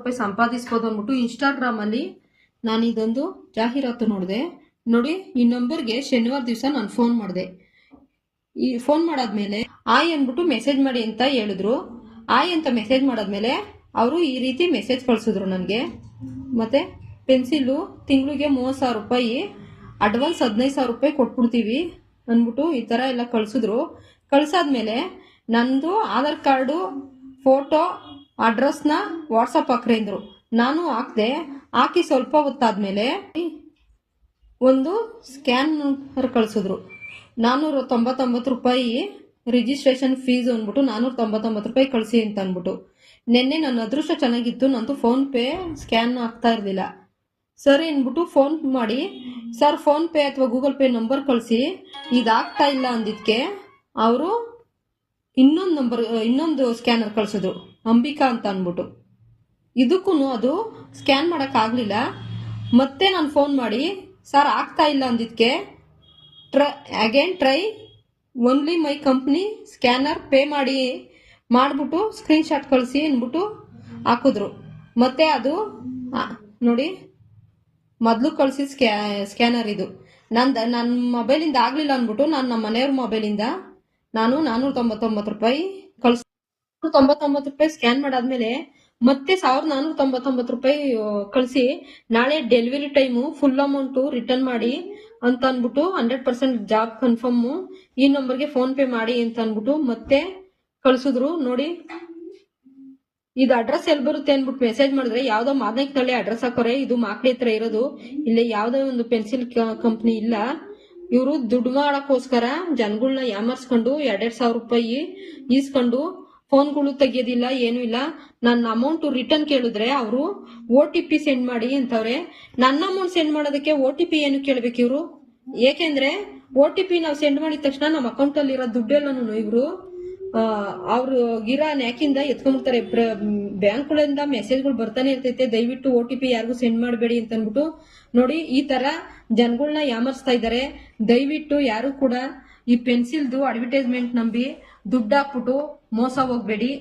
ರೂಪಾಯಿ ಸಂಪಾದಿಸ್ಬೋದು ಅಂದ್ಬಿಟ್ಟು ಇನ್ಸ್ಟಾಗ್ರಾಮ್ ಅಲ್ಲಿ ನಾನು ಇದೊಂದು ಜಾಹೀರಾತು ನೋಡಿದೆ. ನೋಡಿ, ಈ ನಂಬರ್ಗೆ ಶನಿವಾರ ದಿವಸ ನಾನು ಫೋನ್ ಮಾಡಿದೆ. ಈ ಫೋನ್ ಮಾಡಾದ್ಮೇಲೆ ಆಯ್ ಅಂದ್ಬಿಟ್ಟು ಮೆಸೇಜ್ ಮಾಡಿ ಅಂತ ಹೇಳಿದ್ರು. ಆಯ್ ಅಂತ ಮೆಸೇಜ್ ಮಾಡಾದ್ಮೇಲೆ ಅವರು ಈ ರೀತಿ ಮೆಸೇಜ್ ಕಳ್ಸಿದ್ರು ನನಗೆ. ಮತ್ತೆ ಪೆನ್ಸಿಲು ತಿಂಗಳಿಗೆ 30,000 ರೂಪಾಯಿ ಅಡ್ವಾನ್ಸ್ 15,000 ರೂಪಾಯಿ ಕೊಟ್ಬಿಡ್ತೀವಿ ಅಂದ್ಬಿಟ್ಟು ಈ ತರ ಎಲ್ಲ ಕಳ್ಸಿದ್ರು. ಕಳ್ಸಾದ್ಮೇಲೆ ನಂದು ಆಧಾರ್ ಕಾರ್ಡು ಫೋಟೋ ಅಡ್ರೆಸ್ನ ವಾಟ್ಸಪ್ ಹಾಕ್ರಿ ಅಂದ್ರು. ನಾನು ಹಾಕ್ದೆ. ಹಾಕಿ ಸ್ವಲ್ಪ ಹೊತ್ತಾದ್ಮೇಲೆ ಒಂದು ಸ್ಕ್ಯಾನರ್ ಕಳ್ಸಿದ್ರು. 499 ರೂಪಾಯಿ ರಿಜಿಸ್ಟ್ರೇಷನ್ ಫೀಸ್ ಅಂದ್ಬಿಟ್ಟು 499 ರೂಪಾಯಿ ಕಳಿಸಿ ಅಂತ ಅಂದ್ಬಿಟ್ಟು. ನಿನ್ನೆ ನನ್ನ ಅದೃಷ್ಟ ಚೆನ್ನಾಗಿತ್ತು, ನಂದು ಫೋನ್ ಪೇ ಸ್ಕ್ಯಾನ್ ಆಗ್ತಾ ಇರಲಿಲ್ಲ. ಸರಿ ಅಂದ್ಬಿಟ್ಟು ಫೋನ್ ಮಾಡಿ, ಸರ್ ಫೋನ್ ಪೇ ಅಥವಾ ಗೂಗಲ್ ಪೇ ನಂಬರ್ ಕಳಿಸಿ, ಇದಾಗ್ತಾ ಇಲ್ಲ ಅಂದಿದ್ಕೆ ಅವರು ಇನ್ನೊಂದು ಸ್ಕ್ಯಾನರ್ ಕಳ್ಸಿದ್ರು, ಅಂಬಿಕಾ ಅಂತ ಅಂದ್ಬಿಟ್ಟು. ಇದಕ್ಕೂ ಅದು ಸ್ಕ್ಯಾನ್ ಮಾಡೋಕ್ಕಾಗಲಿಲ್ಲ. ಮತ್ತೆ ನಾನು ಫೋನ್ ಮಾಡಿ, ಸರ್ ಆಗ್ತಾ ಇಲ್ಲ ಅಂದಿದ್ಕೆ again try only my company scanner pay ಮಾಡಿಬಿಟ್ಟು ಸ್ಕ್ರೀನ್ ಶಾಟ್ ಕಳಿಸಿ ಅಂದ್ಬಿಟ್ಟು ಹಾಕಿದ್ರು. ಮತ್ತೆ ಅದು ನೋಡಿ, ಮೊದಲು ಕಳಿಸಿ ಸ್ಕ್ಯಾನರ್ ಇದು ನನ್ನ ಮೊಬೈಲಿಂದ ಆಗಲಿಲ್ಲ ಅಂದ್ಬಿಟ್ಟು ನಾನು ನಮ್ಮ ಮನೆಯವ್ರ ಮೊಬೈಲಿಂದ ನಾನು 499 ರೂಪಾಯಿ ಕಳಿಸ್ 99 ರೂಪಾಯಿ ಸ್ಕ್ಯಾನ್ ಮಾಡಾದ್ಮೇಲೆ ಮತ್ತೆ 1499 ರೂಪಾಯಿ ಕಳಿಸಿ, ನಾಳೆ delivery time full amount return ಮಾಡಿ ಅಂತ ಅಂದ್ಬಿಟ್ಟು 100% ಜಾಬ್ ಕನ್ಫರ್ಮ್ ಈ ನಂಬರ್ಗೆ ಫೋನ್ ಪೇ ಮಾಡಿ ಅಂತ ಅಂದ್ಬಿಟ್ಟು ಮತ್ತೆ ಕಳ್ಸಿದ್ರು. ನೋಡಿ, ಇದು ಅಡ್ರೆಸ್ ಎಲ್ಲಿ ಬರುತ್ತೆ ಅಂದ್ಬಿಟ್ಟು ಮೆಸೇಜ್ ಮಾಡಿದ್ರೆ ಯಾವ್ದೋ ಮಾದನೈಕ್ನಳ್ಳಿ ಅಡ್ರೆಸ್ ಹಾಕೋರೆ. ಇದು ಮಾಕ್ಡಿ ಹತ್ರ ಇರೋದು. ಇಲ್ಲಿ ಯಾವ್ದೋ ಒಂದು ಪೆನ್ಸಿಲ್ ಕಂಪ್ನಿ ಇಲ್ಲ. ಇವರು ದುಡ್ಡು ಮಾಡಕ್ಕೋಸ್ಕರ ಜನಗಳನ್ನ ಯಾಮರ್ಸ್ಕೊಂಡು 2,000 ರೂಪಾಯಿ ಈಸ್ಕೊಂಡು ಫೋನ್ಗಳು ತೆಗಿಯೋದಿಲ್ಲ, ಏನು ಇಲ್ಲ. ನನ್ನ ಅಮೌಂಟ್ ರಿಟರ್ನ್ ಕೇಳಿದ್ರೆ ಅವರು OTP ಸೆಂಡ್ ಮಾಡಿ ಅಂತವ್ರೆ. ನನ್ನ ಅಮೌಂಟ್ ಸೆಂಡ್ ಮಾಡೋದಕ್ಕೆ OTP ಏನು ಕೇಳ್ಬೇಕು ಇವರು? ಏಕೆಂದ್ರೆ OTP ನಾವು ಸೆಂಡ್ ಮಾಡಿದ ತಕ್ಷಣ ನಮ್ಮ ಅಕೌಂಟ್ ಅಲ್ಲಿ ಇರೋ ದುಡ್ಡೆಲ್ಲನೂ ಇವರು ಅವ್ರು ಗಿರ ನ್ಯಾಕಿಂದ ಎತ್ಕೊಂಡ್ಬಿಡ್ತಾರೆ. ಬ್ಯಾಂಕ್ಗಳಿಂದ ಮೆಸೇಜ್ಗಳು ಬರ್ತಾನೆ ಇರ್ತೈತೆ, ದಯವಿಟ್ಟು OTP ಯಾರಿಗೂ ಸೆಂಡ್ ಮಾಡಬೇಡಿ ಅಂತ ಅಂದ್ಬಿಟ್ಟು. ನೋಡಿ, ಈ ತರ ಜನಗಳನ್ನ ಯಾಮರ್ಸ್ತಾ ಇದ್ದಾರೆ. ದಯವಿಟ್ಟು ಯಾರು ಕೂಡ ಈ ಪೆನ್ಸಿಲ್ದು ಅಡ್ವರ್ಟೈಸ್ಮೆಂಟ್ ನಂಬಿ ದುಡ್ಡು ಹಾಕ್ಬಿಟ್ಟು ಮೋಸ ಹೋಗ್ಬೇಡಿ.